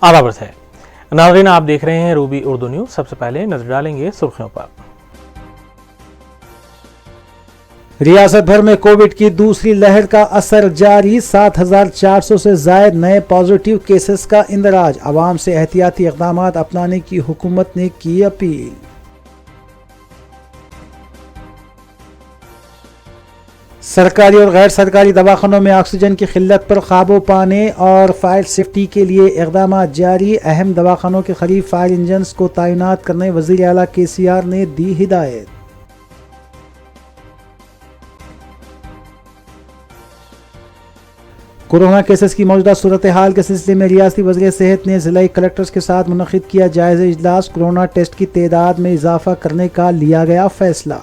आला है। नाज़रीन, आप देख रहे हैं रूबी उर्दू न्यूज़। सबसे पहले नजर डालेंगे सुर्खियों पर। रियासत भर में कोविड की दूसरी लहर का असर जारी। 7,400 से जायद नए पॉजिटिव केसेस का इंदराज। आवाम से एहतियाती इकदाम अपनाने की हुकूमत ने की अपील। सरकारी और गैर सरकारी दवाखानों में ऑक्सीजन की किल्लत पर काबू पाने और फायर सेफ्टी के लिए इकदाम जारी। अहम दवाखानों के करीब फायर इंजन को तैनात करने वज़ीर आला KCR ने दी हिदायत। कोरोना केसेस की मौजूदा सूरत हाल के सिलसिले में रियासती वज़ीर सेहत ने जिला कलेक्टर्स के साथ मुनक़िद किया जायज़ा इजलास। कोरोना टेस्ट की तादाद में इजाफा करने का लिया गया फैसला।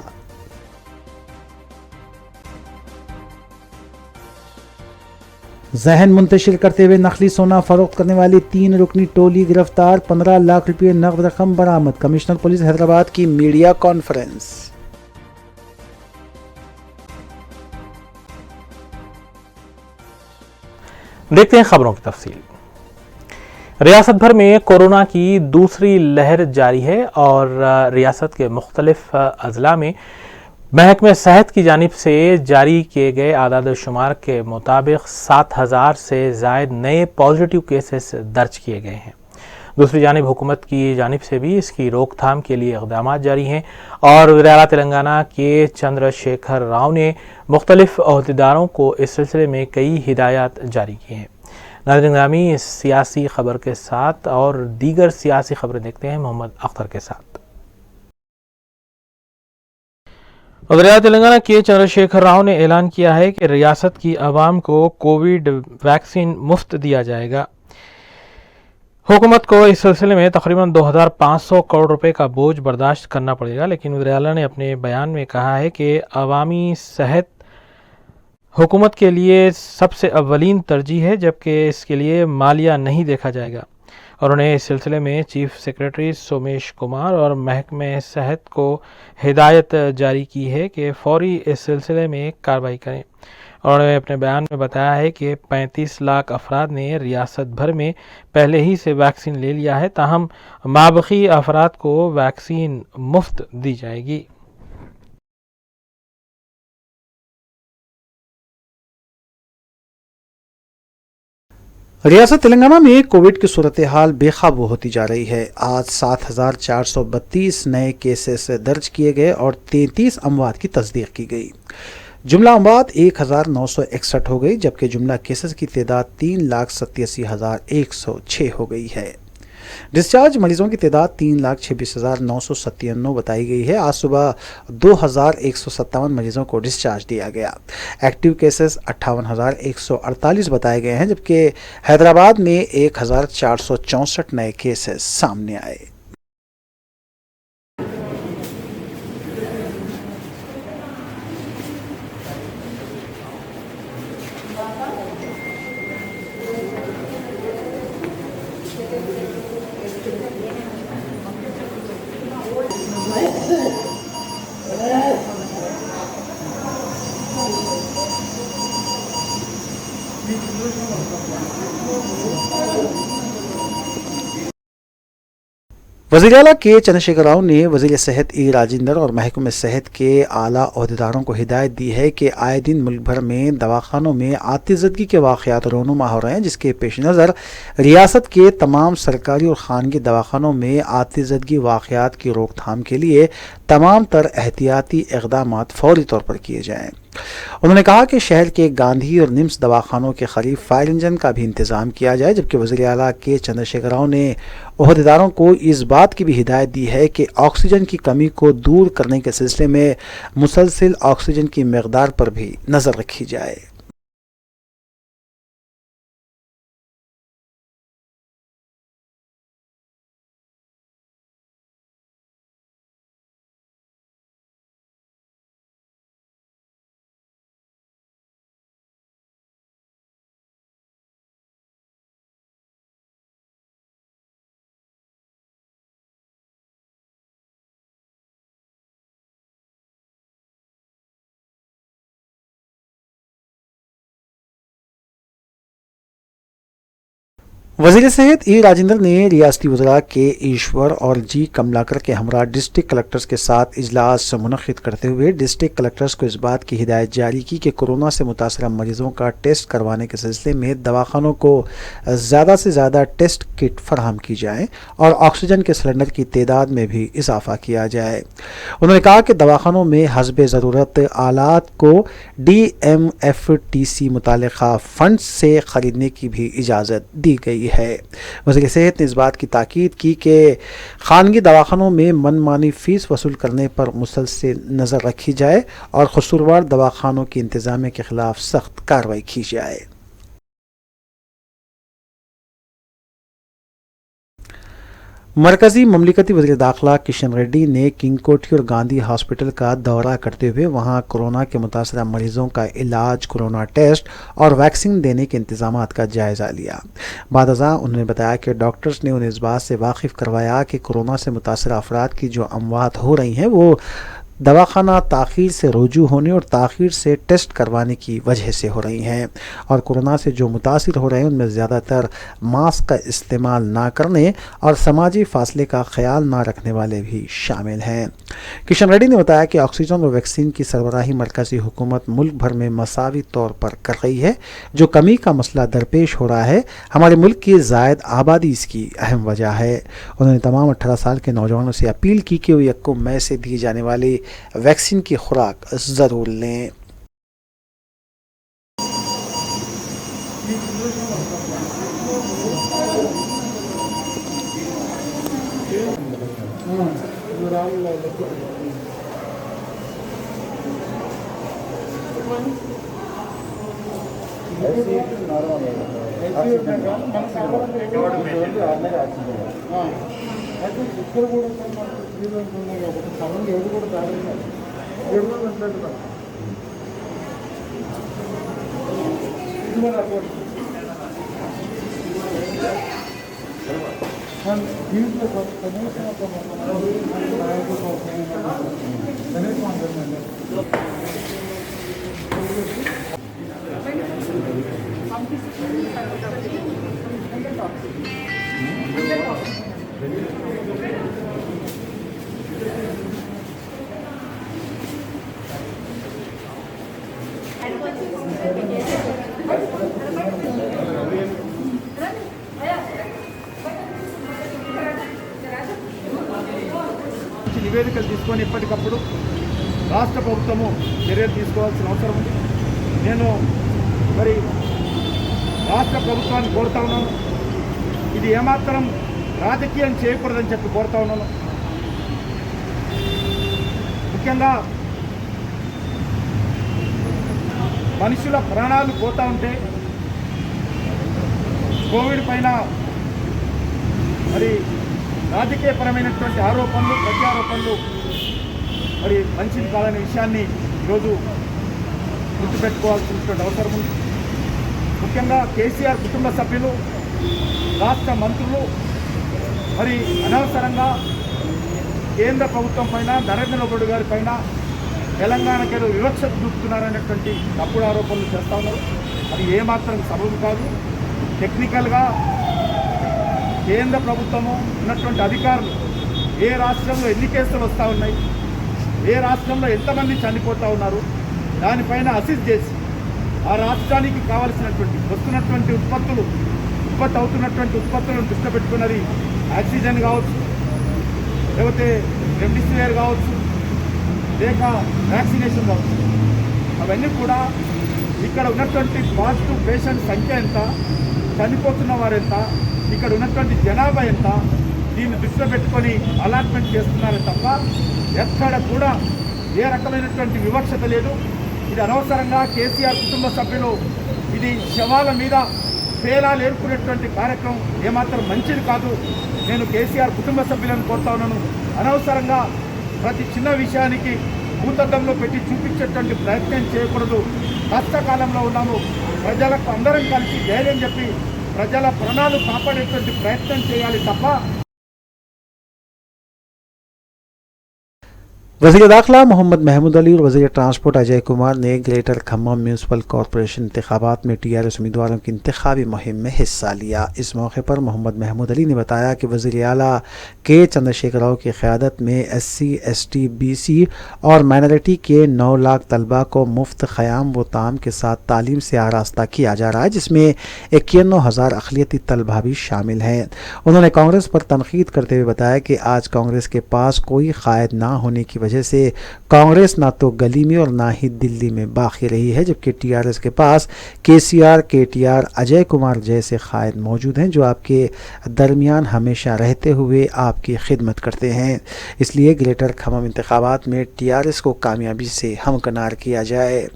जहन मुंतशिर करते हुए नकली सोना फरोख्त करने वाली 3 रुकनी टोली गिरफ्तार। 15 लाख रुपये नकद रकम बरामद। कमिश्नर पुलिस हैदराबाद की मीडिया कॉन्फ्रेंस। देखते हैं खबरों की तफसील। रियासत भर में कोरोना की दूसरी लहर जारी है और रियासत के मुख्तलिफ अजला में महकमे सेहत की जानिब से जारी किए गए आदाद शुमार के मुताबिक 7,000 से जायद नए पॉजिटिव केसेस दर्ज किए गए हैं। दूसरी जानिब हुकूमत की जानिब से भी इसकी रोकथाम के लिए इक़दाम जारी हैं और वज़ीर आला तेलंगाना के चंद्रशेखर राव ने मुख्तलिफ अहदेदारों को इस सिलसिले में कई हिदायत जारी की हैं। नाज़रीन ग्रामी, इस सियासी खबर के साथ और दीगर सियासी खबरें देखते हैं मोहम्मद अख्तर के साथ। वज़ीर आला तेलंगाना के चंद्रशेखर राव ने ऐलान किया है कि रियासत की आवाम को कोविड वैक्सीन मुफ्त दिया जाएगा। हुकूमत को इस सिलसिले में तकरीबन 2,500 करोड़ रुपए का बोझ बर्दाश्त करना पड़ेगा, लेकिन वज़ीर आला ने अपने बयान में कहा है कि अवामी सेहत हुकूमत के लिए सबसे अव्वलीन तरजीह है, जबकि इसके लिए मालिया नहीं देखा जाएगा। और उन्हें इस सिलसिले में चीफ सेक्रेटरी सोमेश कुमार और महकमे सेहत को हिदायत जारी की है कि फौरी इस सिलसिले में कार्रवाई करें। और उन्होंने अपने बयान में बताया है कि 35 लाख अफराद ने रियासत भर में पहले ही से वैक्सीन ले लिया है, ताहम माबकी अफराद को वैक्सीन मुफ्त दी जाएगी। रियासत तेलंगाना में कोविड की सूरत हाल बेकाबू होती जा रही है। आज 7,432 नए केसेस दर्ज किए गए और 33 अमवात की तस्दीक की गई। जुमला अमवात 1,961 हो गई, जबकि जुमला केसेस की तादाद 3,87,106 हो गई है। डिस्चार्ज मरीजों की तादाद 3,26,997 बताई गई है। आज सुबह 2,157 मरीजों को डिस्चार्ज दिया गया। एक्टिव केसेस 58,148 बताए गए हैं, जबकि हैदराबाद में 1,464 नए केसेस सामने आए। वज़ीर आला के चंद्रशेखर राव ने वज़ीर सेहत राजेंद्र और महकमे सेहत के आला अहदेदारों को हिदायत दी है कि आए दिन मुल्क भर में दवाखानों में आतिज़दगी के वाक़यात रोनुमा हो रहे हैं, जिसके पेश नज़र रियासत के तमाम सरकारी और खानगी दवाखानों में आतिज़दगी वाक़यात की रोकथाम के लिए तमाम तर एहतियाती इक़दाम फौरी तौर पर किए जाएँ। उन्होंने कहा कि शहर के गांधी और निम्स दवाखानों के करीब फायर इंजन का भी इंतजाम किया जाए, जबकि वज़ीर आला के चंद्रशेखर राव ने अहदेदारों को इस बात की भी हिदायत दी है कि ऑक्सीजन की कमी को दूर करने के सिलसिले में मुसलसिल ऑक्सीजन की मकदार पर भी नज़र रखी जाए। वज़ीर सेहत ई राजेंद्र ने रियासती वज़रा के ईश्वर और जी कमलाकर के हमरा डिस्ट्रिक्ट कलेक्टर्स के साथ इजलास मुनक़िद करते हुए डिस्ट्रिक्ट कलेक्टर्स को इस बात की हिदायत जारी की कि कोरोना से मुतासरा मरीजों का टेस्ट करवाने के सिलसिले में दवाखानों को ज़्यादा से ज़्यादा टेस्ट किट फराहम की जाए और ऑक्सीजन के सिलेंडर की तादाद में भी इजाफा किया जाए। उन्होंने कहा कि दवाखानों में हस्बे ज़रूरत आलात को DMFTC मुतालिका फंड से ख़रीदने की भी इजाज़त दी गई है। वज़ीर सेहत ने इस बात की ताकीद की कि खानगी दवाखानों में मनमानी फ़ीस वसूल करने पर मुसलसल नज़र रखी जाए और कसूरवार दवाखानों की इंतज़ामिया के खिलाफ सख्त कार्रवाई की जाए। मरकजी ममलिकती वज़ीर दाखिला किशन रेड्डी ने किंग कोठी और गांधी हॉस्पिटल का दौरा करते हुए वहां कोरोना के मुतासरा मरीजों का इलाज, कोरोना टेस्ट और वैक्सीन देने के इंतजामात का जायज़ा लिया। बादअज़ां उन्होंने बताया कि डॉक्टर्स ने उन्हें इस बात से वाकिफ़ करवाया कि कोरोना से मुतासरा अफराद की जो अमवात हो रही हैं वो दवाखाना ताख़ीर से रुजू होने और ताख़ीर से टेस्ट करवाने की वजह से हो रही हैं और कोरोना से जो मुतासिर हो रहे हैं उनमें ज़्यादातर मास्क का इस्तेमाल ना करने और समाजी फासले का ख्याल ना रखने वाले भी शामिल हैं। किशन रेड्डी ने बताया कि ऑक्सीजन और वैक्सीन की सरबराही मरकज़ी हुकूमत मुल्क भर में मसावी तौर पर कर रही है। जो कमी का मसला दरपेश हो रहा है हमारे मुल्क की ज़ायद आबादी इसकी अहम वजह है। उन्होंने तमाम 18 साल के नौजवानों से अपील की कि वो 1 मई से दी जाने वाली वैक्सीन की खुराक ज़रूर लें। నివేదికలు తీసుకొని ఎప్పటికప్పుడు రాష్ట్ర ప్రభుత్వము చర్యలు తీసుకోవాల్సిన అవసరం ఉంది. నేను మరి రాష్ట్ర ప్రభుత్వాన్ని కోరుతా ఉన్నాను, ఇది ఏమాత్రం రాజకీయం చేయకూడదని చెప్పి కోరుతా ఉన్నాను. ముఖ్యంగా మనుషుల ప్రాణాలు పోతూ ఉంటే కోవిడ్ పైన మరి రాజకీయపరమైనటువంటి ఆరోపణలు, ప్రత్యారోపణలు మరి మంచిది కాదనే విషయాన్ని ఈరోజు గుర్తుపెట్టుకోవాల్సినటువంటి అవసరం ఉంది. ముఖ్యంగా కేసీఆర్ కుటుంబ సభ్యులు, రాష్ట్ర మంత్రులు మరి అనవసరంగా కేంద్ర ప్రభుత్వం పైన, నరేంద్ర మోడీ గారి పైన తెలంగాణకేదో వివక్ష చూపుతున్నారనేటువంటి తప్పుడు ఆరోపణలు చేస్తూ ఉన్నారు. అది ఏమాత్రం సబబు కాదు. టెక్నికల్గా కేంద్ర ప్రభుత్వము ఉన్నటువంటి అధికారులు ఏ రాష్ట్రంలో ఎన్ని కేసులు వస్తూ ఉన్నాయి, ఏ రాష్ట్రంలో ఎంతమంది చనిపోతూ ఉన్నారు, దానిపైన అసిస్ట్ చేసి ఆ రాష్ట్రానికి కావాల్సినటువంటి వస్తున్నటువంటి ఉత్పత్తి అవుతున్నటువంటి ఉత్పత్తులను దృష్టి పెట్టుకున్నది ఆక్సిజన్ కావచ్చు, లేకపోతే రెమ్డెసివిర్ కావచ్చు, లేక వ్యాక్సినేషన్ కావచ్చు, అవన్నీ కూడా ఇక్కడ ఉన్నటువంటి పాజిటివ్ పేషెంట్ సంఖ్య ఎంత, చనిపోతున్న వారు ఎంత, ఇక్కడ ఉన్నటువంటి జనాభా ఎంత, దీన్ని దృష్టిలో పెట్టుకొని అలాట్మెంట్ చేస్తున్నారే తప్ప ఎక్కడ కూడా ఏ రకమైనటువంటి వివక్షత లేదు. ఇది అనవసరంగా కేసీఆర్ కుటుంబ సభ్యులు ఇది శవాల మీద పేలాలు ఏర్పడేటువంటి కార్యక్రమం ఏమాత్రం మంచిది కాదు. నేను కేసీఆర్ కుటుంబ సభ్యులను కోరుతా ఉన్నాను, అనవసరంగా ప్రతి చిన్న విషయానికి భూతద్దంలో పెట్టి చూపించేటువంటి ప్రయత్నం చేయకూడదు. కష్టకాలంలో ఉన్నాము, ప్రజలకు అందరం కలిసి ధైర్యం చెప్పి ప్రజల ప్రాణాలు కాపాడేటువంటి ప్రయత్నం చేయాలి తప్ప वज़ीर दाखिला मोहम्मद महमूद अली और वज़ीर ट्रांसपोर्ट अजय कुमार ने ग्रेटर खम्मम म्यूनसिपल कॉरपोरेशन इंतखाबात में टीआरएस उम्मीदवारों की इंतखाबी मुहिम में हिस्सा लिया। इस मौके पर मोहम्मद महमूद अली ने बताया कि वज़ीर आला के चंद्रशेखर राव की क़यादत में SC ST BC और माइनॉरिटी के 9 लाख तलबा को मुफ्त ख़याम व ताम के साथ तालीम से आरास्ता किया जा रहा है, जिसमें 51,000 अक़लियती तलबा भी शामिल हैं। उन्होंने कांग्रेस पर तनकीद करते हुए बताया कि आज कांग्रेस के पास कोई क़ायद ना होने की वजह से कांग्रेस ना तो गली में और ना ही दिल्ली में बाकी रही है, जबकि टीआरएस के पास KCR KTR अजय कुमार जैसे क़ायद मौजूद हैं जो आपके दरमियान हमेशा रहते हुए आपकी खिदमत करते हैं। इसलिए ग्रेटर खम्मम इंतखाबात में टीआरएस को कामयाबी से हमकिनार किया जाए।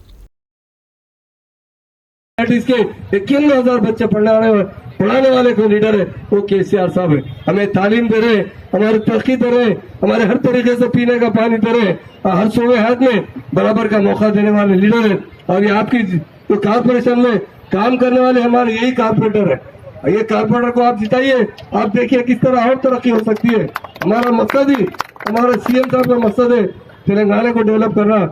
इसके 51,000 बच्चे पढ़ाने वाले कोई लीडर है वो KCR साहब है। हमें तालीम दे रहे, हमारी तरक्की दे रहे, हमारे हर तरीके से पीने का पानी दे रहे, हर शोबे हद में बराबर का मौका देने वाले लीडर है। और ये आपकी जो कारपोरेशन में काम करने वाले हमारे यही कारपोरेटर है। ये कारपोरेटर को आप जिताइए, आप देखिए किस तरह और तरक्की हो सकती है। हमारा मकसद ही, हमारा CM साहब का मकसद है तेलंगाना को डेवलप करना,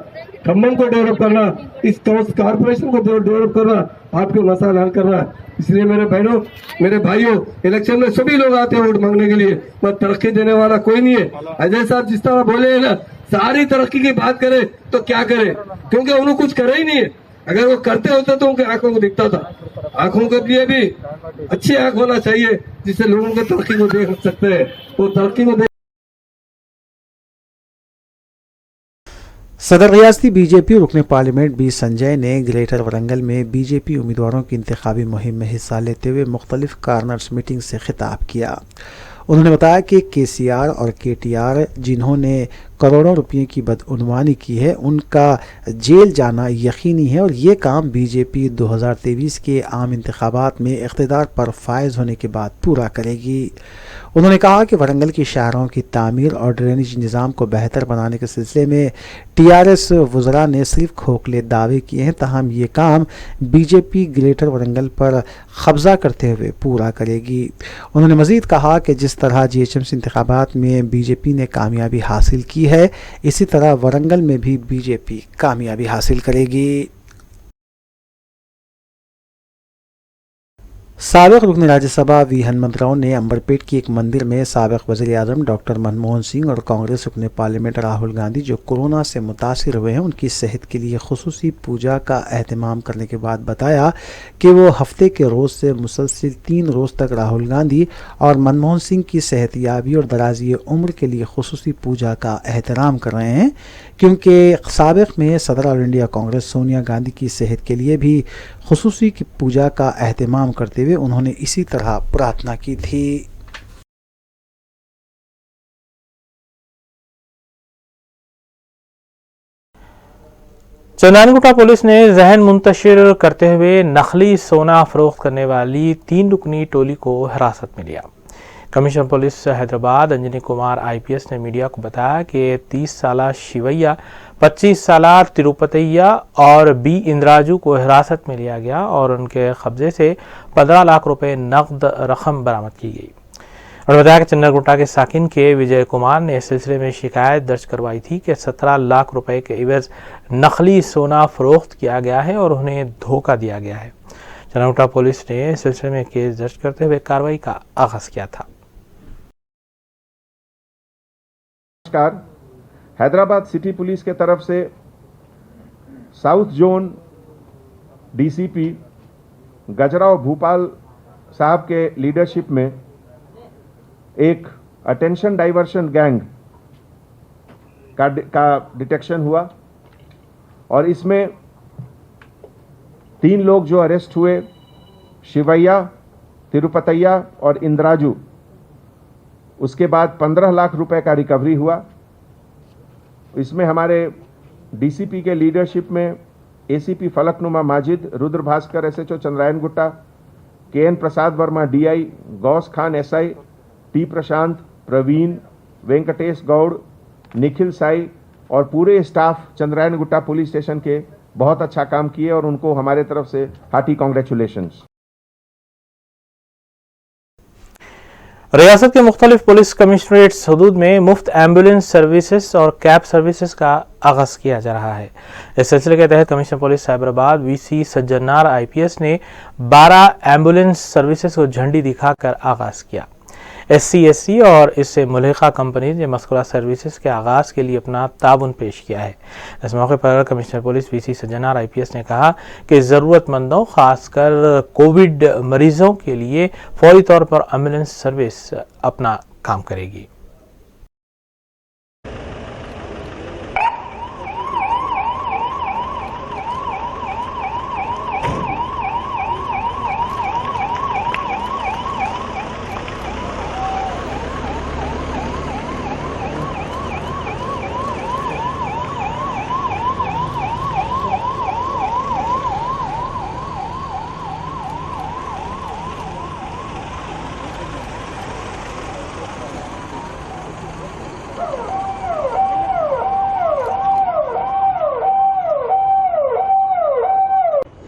खम्मम को डेवलप करना, इस कारपोरेशन को डेवलप करना, आपके मसाला हल करना। इसलिए मेरे बहनों, मेरे भाइयों, इलेक्शन में सभी लोग आते हैं वोट मांगने के लिए, पर तरक्की देने वाला कोई नहीं है। अजय साहब जिस तरह बोले हैं ना, सारी तरक्की की बात करे तो क्या करे, क्योंकि उन्होंने कुछ करा ही नहीं है। अगर वो करते होते तो उनकी आंखों को दिखता था। आंखों के लिए भी अच्छी आंख होना चाहिए जिससे लोगों को तरक्की को देख सकते हैं। वो तरक्की को सदर रियासती बीजेपी रुकने पार्लियामेंट बी संजय ने ग्रेटर वरंगल में बीजेपी उम्मीदवारों की इंतखाबी मुहिम में हिस्सा लेते हुए मुख्तलिफ कार्नर्स मीटिंग से खिताब किया। उन्होंने बताया कि KCR और KTR जिन्होंने करोड़ों रुपये की बदउनवानी की है, उनका जेल जाना यकीनी है और ये काम बीजेपी 2023 के आम इंतखाबात में इक़्तिदार पर फायज़ होने के बाद पूरा करेगी। उन्होंने कहा कि वरंगल की शहरों की तामीर और ड्रेनेज निज़ाम को बेहतर बनाने के सिलसिले में TRS वज़रा ने सिर्फ खोखले दावे किए हैं, तहम ये काम बीजेपी ग्रेटर वरंगल पर कब्ज़ा करते हुए पूरा करेगी। उन्होंने मज़ीद कहा कि जिस तरह GHMC इंतखाबात में बीजेपी ने कामयाबी हासिल की है, इसी तरह वरंगल में भी बीजेपी कामयाबी हासिल करेगी। साबिक़ रुकन राज्यसभा V हनुमंतराव ने अंबरपेट की एक मंदिर में साबिक़ वज़ीर आज़म डॉक्टर मनमोहन सिंह और कांग्रेस रुकन पार्लियामेंट राहुल गांधी जो कोरोना से मुतासिर हुए हैं उनकी सेहत के लिए खुसूसी पूजा का एहतमाम करने के बाद बताया कि वो हफ्ते के रोज़ से मुसलसिल 3 रोज़ तक राहुल गांधी और मनमोहन सिंह की सेहतयाबी और दराज़ी उम्र के लिए खुसूसी पूजा का एहतराम कर रहे हैं, क्योंकि साबिक़ में सदर ऑल इंडिया कांग्रेस सोनिया गांधी की सेहत के लिए भी खुसूसी की पूजा का एहतमाम करते हुए उन्होंने इसी तरह प्रार्थना की थी। चंद्रायनगुटा पुलिस ने जहन मुंतशिर करते हुए नकली सोना फरोख्त करने वाली 3 रुकनी टोली को हिरासत में लिया। Commissioner police Hyderabad Anjani Kumar IPS ने मीडिया को बताया कि 30 साला शिवैया, 25 साला तिरुपतैया और B इंद्राजू को हिरासत में लिया गया और उनके कब्जे से 15 लाख रुपए नकद रकम बरामद की गई। और बताया कि चंद्रगुटा के साकिन के विजय कुमार ने इस सिलसिले में शिकायत दर्ज करवाई थी कि 17 लाख रुपए के एवज नकली सोना फरोख्त किया गया है और उन्हें धोखा दिया गया है। चंद्रगुटा पुलिस ने इस सिलसिले में केस दर्ज करते हुए कार्रवाई का आगाज किया था। नमस्कार, हैदराबाद सिटी पुलिस के तरफ से south zone DCP Gajrao Bhupal साहब के लीडरशिप में एक अटेंशन डाइवर्शन गैंग का डिटेक्शन हुआ और इसमें 3 लोग जो अरेस्ट हुए, शिवैया, तिरुपतैया और इंद्राजू, उसके बाद 15 लाख रुपए का रिकवरी हुआ। इसमें हमारे DCP के लीडरशिप में ACP Falaknuma Majid, Rudra Bhaskar SHO Chandrayangutta, KN प्रसाद Verma DI, Ghaus Khan SI, T प्रशांत, प्रवीण, वेंकटेश गौड़, निखिल साई और पूरे स्टाफ चंद्रायनगुट्टा पुलिस स्टेशन के बहुत अच्छा काम किए और उनको हमारे तरफ से हार्टी कांग्रेचुलेशंस। रियासत के मुख्तलिफ पुलिस कमिश्नरेट्स हदूद में मुफ्त एम्बुलेंस सर्विसेज और कैब सर्विसेज का आगाज किया जा रहा है। इस सिलसिले के तहत commissioner police Cyberabad VC Sajjanar IPS ने 12 एम्बुलेंस सर्विसेज को झंडी दिखाकर आगाज किया। SC/SC और इससे मुल्हिका कंपनी ने मस्कुरा सर्विसेज के आगाज के लिए अपना ताउन पेश किया है। इस मौके पर commissioner police VC Sajjanar IPS ने कहा कि ज़रूरतमंदों खासकर कोविड मरीजों के लिए फौरी तौर पर एम्बुलेंस सर्विस अपना काम करेगी।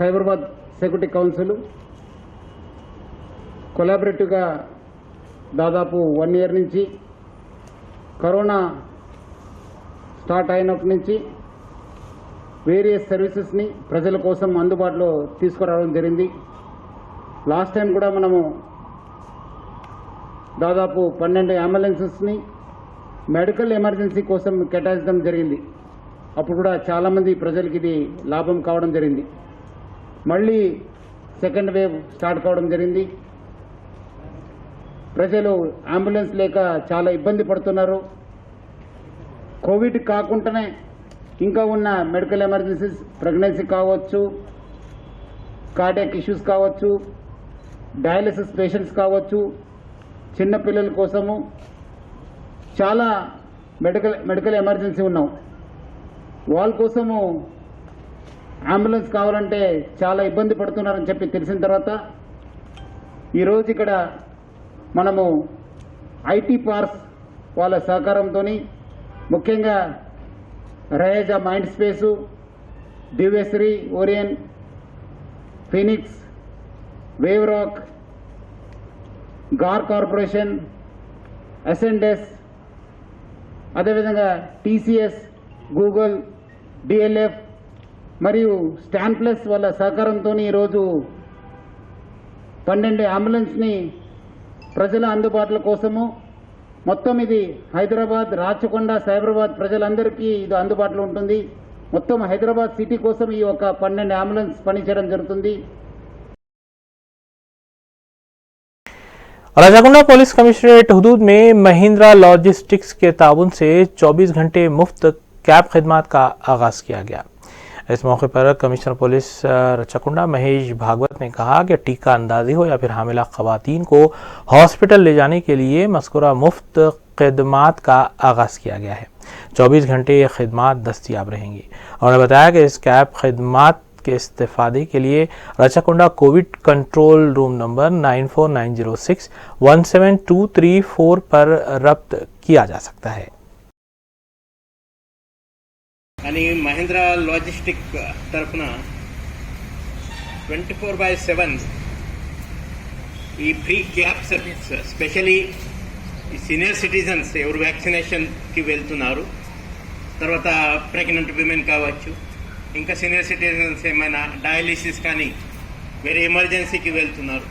సైబరాబాద్ సెక్యూరిటీ కౌన్సిల్ కొలాబరేటివ్గా దాదాపు 1 ఇయర్ నుంచి కరోనా స్టార్ట్ అయినప్పటి నుంచి వేరియస్ సర్వీసెస్ని ప్రజల కోసం అందుబాటులో తీసుకురావడం జరిగింది. లాస్ట్ టైం కూడా మనము దాదాపు 12 అంబులెన్సెస్ని మెడికల్ ఎమర్జెన్సీ కోసం కేటాయించడం జరిగింది. అప్పుడు కూడా చాలామంది ప్రజలకి ఇది లాభం కావడం జరిగింది. మళ్ళీ సెకండ్ వేవ్ స్టార్ట్ కావడం జరిగింది. ప్రజలు అంబులెన్స్ లేక చాలా ఇబ్బంది పడుతున్నారు. కోవిడ్ కాకుండానే ఇంకా ఉన్న మెడికల్ ఎమర్జెన్సీస్, ప్రెగ్నెన్సీ కావచ్చు, కార్డియాక్ ఇష్యూస్ కావచ్చు, డయాలిసిస్ పేషెంట్స్ కావచ్చు, చిన్నపిల్లల కోసము చాలా మెడికల్ ఎమర్జెన్సీ ఉన్నాం. వాళ్ళ కోసము అంబులెన్స్ కావాలంటే చాలా ఇబ్బంది పడుతున్నారని చెప్పి తెలిసిన తర్వాత ఈరోజు ఇక్కడ మనము ఐటీ పార్క్స్ వాళ్ళ సహకారంతో ముఖ్యంగా Raheja mind space, Divyasree, Orion, Phoenix, wave rock, GAR corporation, ఎస్ఎన్డెస్, అదేవిధంగా టీసీఎస్, గూగుల్, డిఎల్ఎఫ్ మరియు స్టాన్ ప్లస్ వాళ్ళ సహకారంతో ఈరోజు 12 అంబులెన్స్ని ప్రజల అందుబాటుల కోసము మొత్తం ఇది హైదరాబాద్, రాచకొండ, సైబరాబాద్ ప్రజలందరికీ ఇది అందుబాటులో ఉంటుంది. మొత్తం హైదరాబాద్ సిటీ కోసం ఈ ఒక 12 అంబులెన్స్ పనిచేయడం జరుగుతుంది. राजाकुंडा पुलिस कमिश्नरेट हदूद में महिंद्रा लॉजिस्टिक्स के ताउन से 24 घंटे मुफ्त कैब खिदमात का आगाज किया गया। इस मौके पर कमिश्नर पुलिस रचाकुंडा महेश भागवत ने कहा कि टीका अंदाजी हो या फिर हामिला खवातीन को हॉस्पिटल ले जाने के लिए मस्कुरा मुफ्त खिदमात का आगाज किया गया है। 24 घंटे ये खिदमात दस्तियाब रहेंगी। उन्होंने बताया कि इस कैब खिदमात के इस्तेफादे के लिए Rachakonda Covid control room number 9490617234 पर रब्त किया जा सकता है। आणि महिंद्रा लॉजिस्टिक తరఫున 24/7 ఈ ఫ్రీ క్యాబ్ సర్వీస్, స్పెషలీ ఈ సీనియర్ సిటిజన్స్ ఎవరు వ్యాక్సినేషన్కి వెళ్తున్నారు, తర్వాత ప్రెగ్నెంట్ విమెన్ కావచ్చు, ఇంకా సీనియర్ సిటిజన్స్ ఏమైనా డయాలిసిస్ కానీ వేరే ఎమర్జెన్సీకి వెళ్తున్నారు,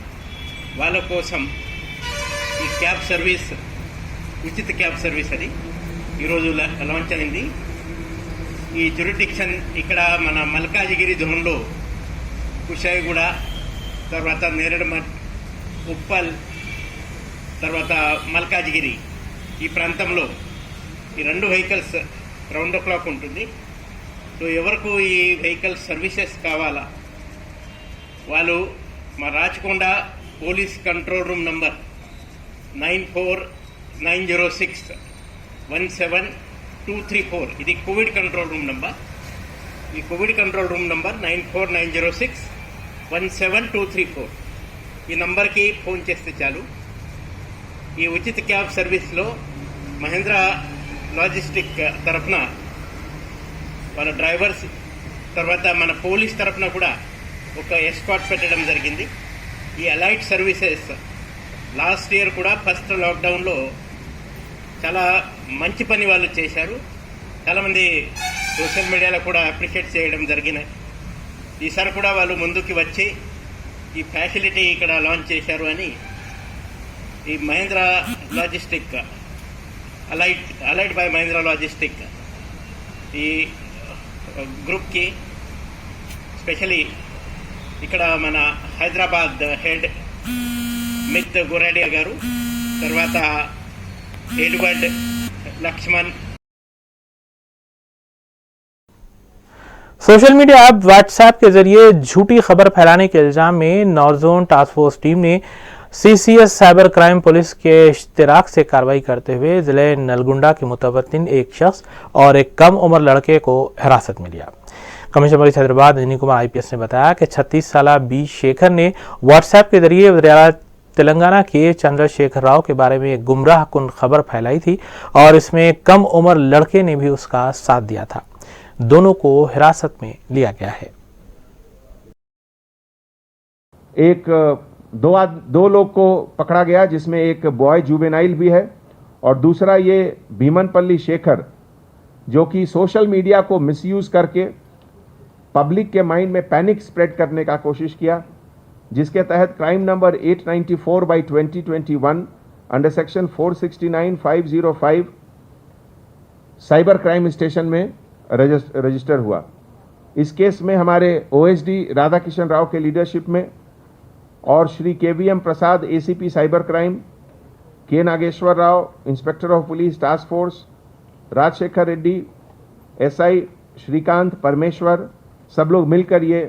వాళ్ళ కోసం ఈ క్యాబ్ సర్వీస్, ఉచిత క్యాబ్ సర్వీస్ అది ఈరోజు లాంచ్ అయింది. ఈ జ్యూరిడిక్షన్ ఇక్కడ మన మల్కాజిగిరి జోన్లో కుషాయిగూడ, తర్వాత నేరడమట్, ఉప్పల్, తర్వాత మల్కాజిగిరి ఈ ప్రాంతంలో ఈ 2 వెహికల్స్ రౌండ్ ద క్లాక్ ఉంటుంది. సో ఎవరికి ఈ వెహికల్ సర్వీసెస్ కావాలా వాళ్ళు మా Rachakonda police control room number 9490617234 ఇది కోవిడ్ కంట్రోల్ రూమ్ నంబర్. ఈ కోవిడ్ కంట్రోల్ రూమ్ నంబర్ 9490617234 ఈ నంబర్కి ఫోన్ చేస్తే చాలు. ఈ ఉచిత క్యాబ్ సర్వీస్లో మహీంద్రా లాజిస్టిక్ తరఫున వాళ్ళ డ్రైవర్స్, తర్వాత మన పోలీస్ తరఫున కూడా ఒక ఎస్కాట్ పెట్టడం జరిగింది. ఈ అలైట్ సర్వీసెస్ లాస్ట్ ఇయర్ కూడా ఫస్ట్ లాక్డౌన్లో చాలా మంచి పని వాళ్ళు చేశారు. చాలామంది సోషల్ మీడియాలో కూడా అప్రిషియేట్ చేయడం జరిగినాయి. ఈసారి కూడా వాళ్ళు ముందుకు వచ్చి ఈ ఫ్యాసిలిటీ ఇక్కడ లాంచ్ చేశారు అని ఈ Mahindra logistic allied by Mahindra logistic ఈ గ్రూప్కి స్పెషలీ ఇక్కడ మన హైదరాబాద్ హెడ్ మిత్ గురాడియా గారు, తర్వాత Edward Laxman. Social media app WhatsApp के जरिए झूठी खबर फैलाने के इल्जाम में नॉर्थ टास्क फोर्स टीम ने सीसीएस साइबर क्राइम पुलिस के इश्तिराक से कार्रवाई करते हुए जिले नलगुंडा के मुतवत्तिन एक शख्स और एक कम उम्र लड़के को हिरासत में लिया। Commissioner police Hyderabad Rajni Kumar IPS ने बताया कि 36 साल बी शेखर ने व्हाट्सएप के जरिए तेलंगाना के चंद्रशेखर राव के बारे में गुमराह कुन खबर फैलाई थी और इसमें कम उम्र लड़के ने भी उसका साथ दिया था। दोनों को हिरासत में लिया गया है। दो लोग को पकड़ा गया, जिसमें एक बॉय जुवेनाइल भी है और दूसरा ये भीमनपल्ली शेखर, जो कि सोशल मीडिया को मिसयूज करके पब्लिक के माइंड में पैनिक स्प्रेड करने का कोशिश किया, जिसके तहत crime number 894/2021 under section 469/505 cyber crime station में रजिस्टर हुआ। इस केस में हमारे OSD राधा किशन राव के लीडरशिप में और Shri KVM Prasad ACP cyber crime, K Nageshwar Rao inspector of police task force, Rajashekar Reddy SI, Srikanth Parameshwar, सब लोग मिलकर ये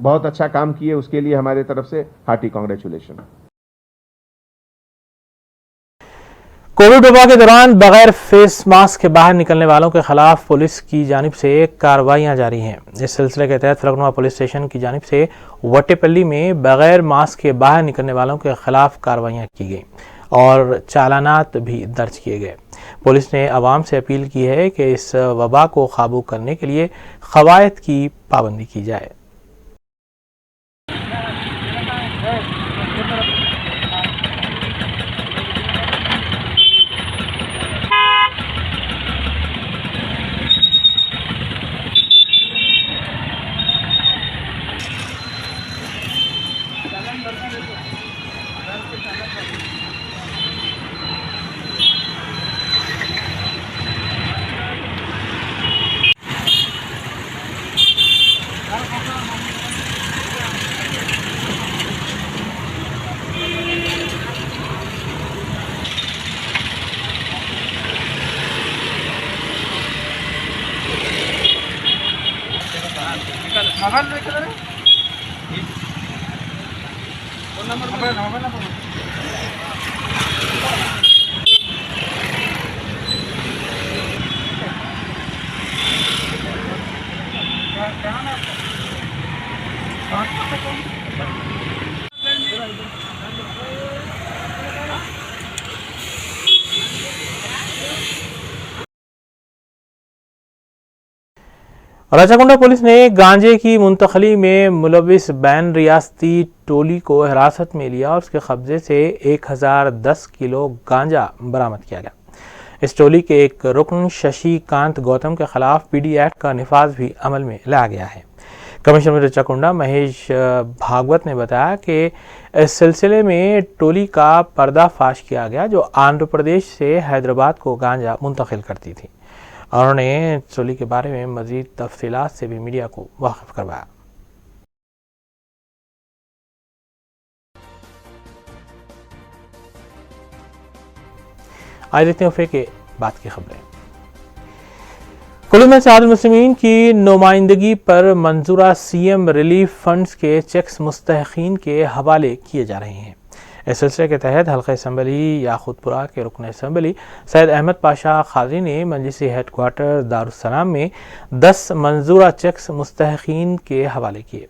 बहुत अच्छा काम किए। उसके लिए हमारे तरफ से हार्टी कांग्रेचुलेशन। कोविड वबा के दौरान बगैर फेस मास्क के बाहर निकलने वालों के खिलाफ पुलिस की जानिब से कार्रवाइयां जारी हैं। इस सिलसिले के तहत फलकनुमा पुलिस स्टेशन की जानिब से वटेपल्ली में बगैर मास्क के बाहर निकलने वालों के खिलाफ कार्रवाइयां की गई और चालानात भी दर्ज किए गए। पुलिस ने आवाम से अपील की है कि इस वबा को काबू करने के लिए कवायद की पाबंदी की जाए। राजाकुंडा पुलिस ने गांजे की मुंतकली में मुलविस बैन रियासती टोली को हिरासत में लिया और उसके कब्जे से 1010 किलो गांजा बरामद किया गया। इस टोली के एक रुकन शशिकांत गौतम के खिलाफ PD एक्ट का निफाज भी अमल में लाया गया है। कमिश्नर राजाकुंडा महेश भागवत ने बताया कि इस सिलसिले में टोली का पर्दाफाश किया गया जो आंध्र प्रदेश से हैदराबाद को गांजा मुंतकिल करती थी। उन्होंने टोली के बारे में मजीद तफसीलात से भी मीडिया को वाकिफ करवाया। आज देखते हैं के बात की खबरें। कुल्लू में इत्तेहाद मुस्लिमीन की नुमाइंदगी पर मंजूरा CM रिलीफ फंड्स के चेक्स मुस्तहकीन के हवाले किए जा रहे हैं। इस सिलसिले के तहत हल्का असम्बली याखूतपुरा के रुकन असम्बली सैयद अहमद पाशा खादरी ने मजलिसी हेडक्वार्टर दारुस्सलाम में 10 मंजूरा चेक्स मुस्तहकीन के हवाले किए।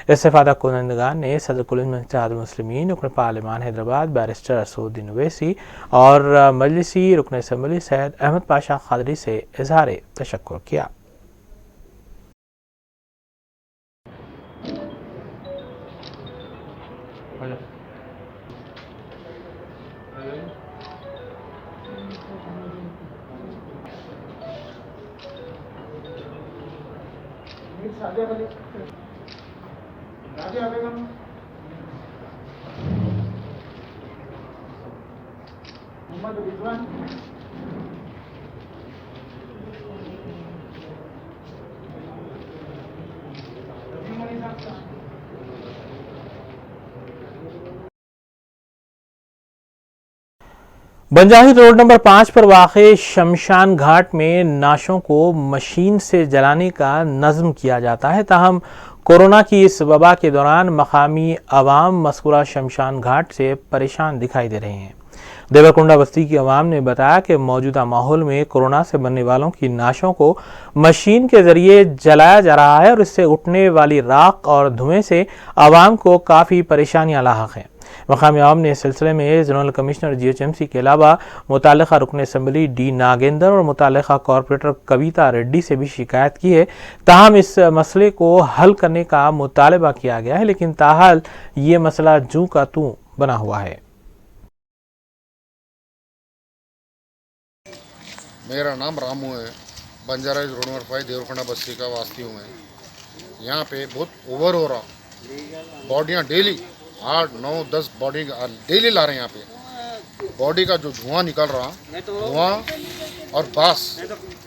इस्तेफादा कुनंदगान ने सदर कुल्लू में इत्तेहाद मुस्लिमीन रुकन पार्लिमान हैदराबाद बैरिस्टर असदुद्दीन ओवैसी और मजलिसी रुकन असम्बली सैयद अहमद पाशा खादरी से इजहार तशक्कुर किया। बंजाहिद रोड नंबर 5 पर वाक़े शमशान घाट में नाशों को मशीन से जलाने का नज़्म किया जाता है। ताहम कोरोना की इस वबा के दौरान मकामी अवाम मज़कूरा शमशान घाट से परेशान दिखाई दे रहे हैं। देवरकुंडा बस्ती की अवाम ने बताया कि मौजूदा माहौल में कोरोना से मरने वालों की नाशों को मशीन के जरिए जलाया जा रहा है और इससे उठने वाली राख और धुएं से अवाम को काफ़ी परेशानियां लाहक हैं। मकामी अवाम ने इस सिलसिले में जोनल कमिश्नर GHMC के अलावा मुतालिका रुकन असम्बली D नागेंद्र और मुतालिका कॉरपोरेटर कविता रेड्डी से भी शिकायत की है। ताहम इस मसले को हल करने का मुतालबा किया गया है, लेकिन ताहाल ये मसला जू का तू बना हुआ है। मेरा नाम रामू है, बंजारा रोड नंबर 5 देवरकुंडा बस्ती का वासी हूँ मैं। यहाँ पे बहुत ओवर हो रहा, बॉडियाँ डेली 8, 9, 10 बॉडी डेली ला रहे हैं। यहाँ पे बॉडी का जो धुआं निकल रहा, धुआं और बास,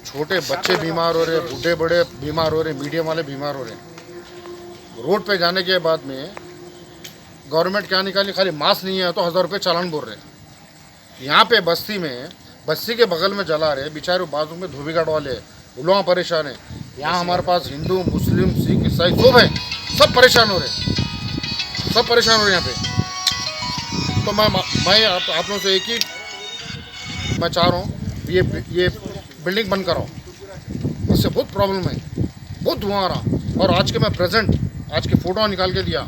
छोटे बच्चे बीमार हो रहे, बूढ़े बड़े बीमार हो रहे, मीडियम वाले बीमार हो रहे। रोड पे जाने के बाद में गवर्नमेंट क्या निकाली, खाली मास्क नहीं है तो 1000 रुपये चालान बोल रहे। यहाँ पे बस्ती में, बस्ती के बगल में जला रहे, बेचारे बाजू में धोबीघाट वाले उलवा परेशान है। यहाँ हमारे पास हिंदू, मुस्लिम, सिख, ईसाई सब है, सब परेशान हो रहे, सब परेशान हो रहे यहाँ पे। तो मैं आप लोगों से एक ही मैं चाह रहा हूँ, ये बिल्डिंग बंद कराओ, इससे बहुत प्रॉब्लम है, बहुत धुआं आ रहा। और आज के मैं प्रेजेंट, आज के फ़ोटो निकाल के दिया,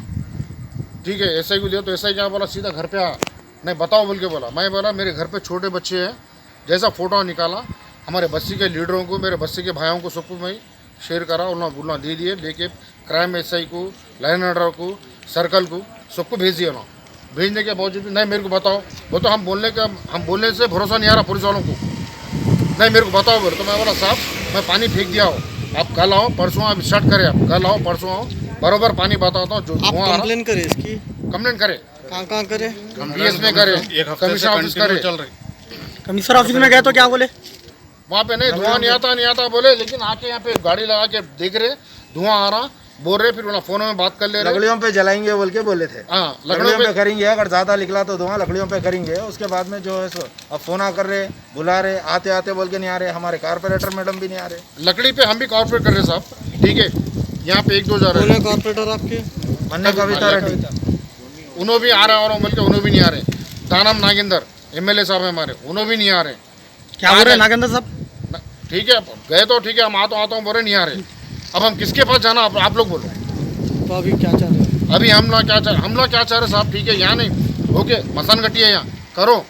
ठीक है, एसआई को दिया तो एसआई क्या बोला, सीधा घर पे आ, नहीं बताओ बोल के बोला। मैं बोला मेरे घर पे छोटे बच्चे हैं, जैसा फ़ोटो निकाला हमारे बस्ती के लीडरों को, मेरे बस्ती के भाइयों को, सबको मैं शेयर करा, उन्होंने बोलना दे दिए, लेके क्राइम एसआई को, लाइन ऑर्डर को, सर्कल को, सबको भेज दिया ना। भेजने के बावजूद भी नहीं मेरे को बताओ, वो तो हम बोलने से भरोसा नहीं आ रहा पुलिस वालों को, नहीं मेरे को बताओ बोले। तो मैं बोला साहब मैं पानी फेंक दिया हो, आप कल आओ परसों आप स्टार्ट करें, आप कल आओ परसों आओ, बराबर पानी बताता हूँ। जो कंप्लेन करें, इसकी कंप्लेन करें, कहाँ करें, BS में करें, कमिश्नर ऑफिस करें। कमिश्नर ऑफिस में गए तो क्या बोले, वहाँ पे नहीं धुआं नहीं आता बोले, लेकिन आके यहाँ पे गाड़ी लगा के देख रहे धुआं आ रहा, बोल रहे, फिर फोन में बात कर ले रहे। लकड़ियों पे जलाएंगे बोल के बोले थे। हाँ, लकड़ियों पे करेंगे, अगर ज्यादा निकला तो धुआं लकड़ियों पे करेंगे। उसके बाद में जो है सो अब फोन कर रहे, बुला रहे, आते आते बोल के नहीं आ रहे, हमारे कारपोरेटर मैडम भी नहीं आ रहे। लकड़ी पे हम भी कॉर्पोरेट कर रहे साहब, ठीक है, यहाँ पे 1-2 जा रहे हैं कॉर्पोरेटर आपके, अन्य कविता रेड्डी, उन्होंने भी आ रहे और बोल के उन्होंने भी नहीं आ रहे। दानम नागेंद्र MLA साहब है हमारे, उन्होंने भी नहीं आ रहे। क्या बोल रहे नागेंद्र साहब, ठीक है गए तो ठीक है, हम आता हूँ बोल रहे नहीं आ रहे। अब हम किसके पास जाना, आप लोग बोलो। तो अभी क्या चाह रहे हैं, अभी हम लोग क्या चाह रहे साहब, ठीक है, यहाँ नहीं ओके, मसान घटी है, यहाँ करो,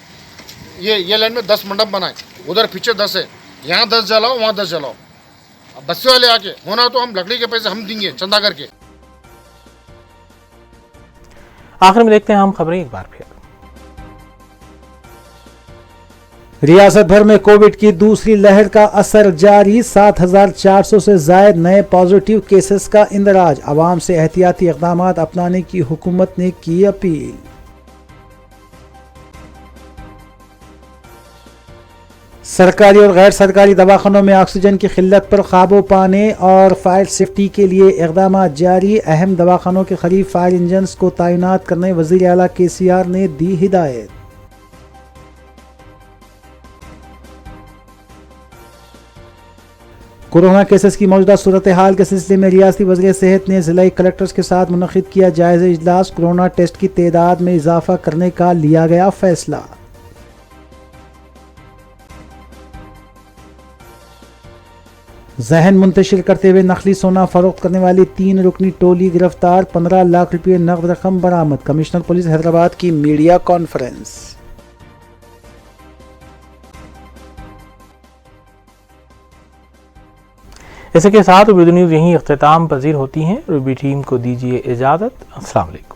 ये लाइन में 10 मंडप बनाए, उधर पीछे 10 है, यहाँ 10 जलाओ, वहाँ 10 जलाओ। अब बस्ती वाले आके होना तो हम लकड़ी के पैसे हम देंगे चंदा करके। आखिर में देखते हैं हम खबरें एक बार फिर। रियासत भर में कोविड की दूसरी लहर का असर जारी, 7400 से जायद नए पॉजिटिव केसेस का इंदराज। अवाम से एहतियाती इक़दाम अपनाने की हुकूमत ने की अपील। सरकारी और गैर सरकारी दवाखानों में ऑक्सीजन की किल्लत पर काबू पाने और फायर सेफ्टी के लिए इक़दाम जारी। अहम दवाखानों के करीब फायर इंजन्स को तैनात करने वज़ीर आला KCR ने दी हिदायत। कोरोना केसेस की मौजूदा सूरत हाल के सिलसिले में रियासती वज़ीर सेहत ने ज़िला कलेक्टर्स के साथ मुनक़िद किया जायज़ा इजलास। कोरोना टेस्ट की तादाद में इजाफा करने का लिया गया फैसला। जहन मुंतशिर करते हुए नकली सोना फरोख्त करने वाली 3 रुकनी टोली गिरफ्तार, 15 लाख रुपये नकद रकम बरामद। कमिश्नर पुलिस हैदराबाद की मीडिया कॉन्फ्रेंस। इसी के साथ रूबी न्यूज़ यहीं इख्तिताम पजीर होती हैं। रूबी टीम को दीजिए इजाज़त। अस्सलाम वालेकुम।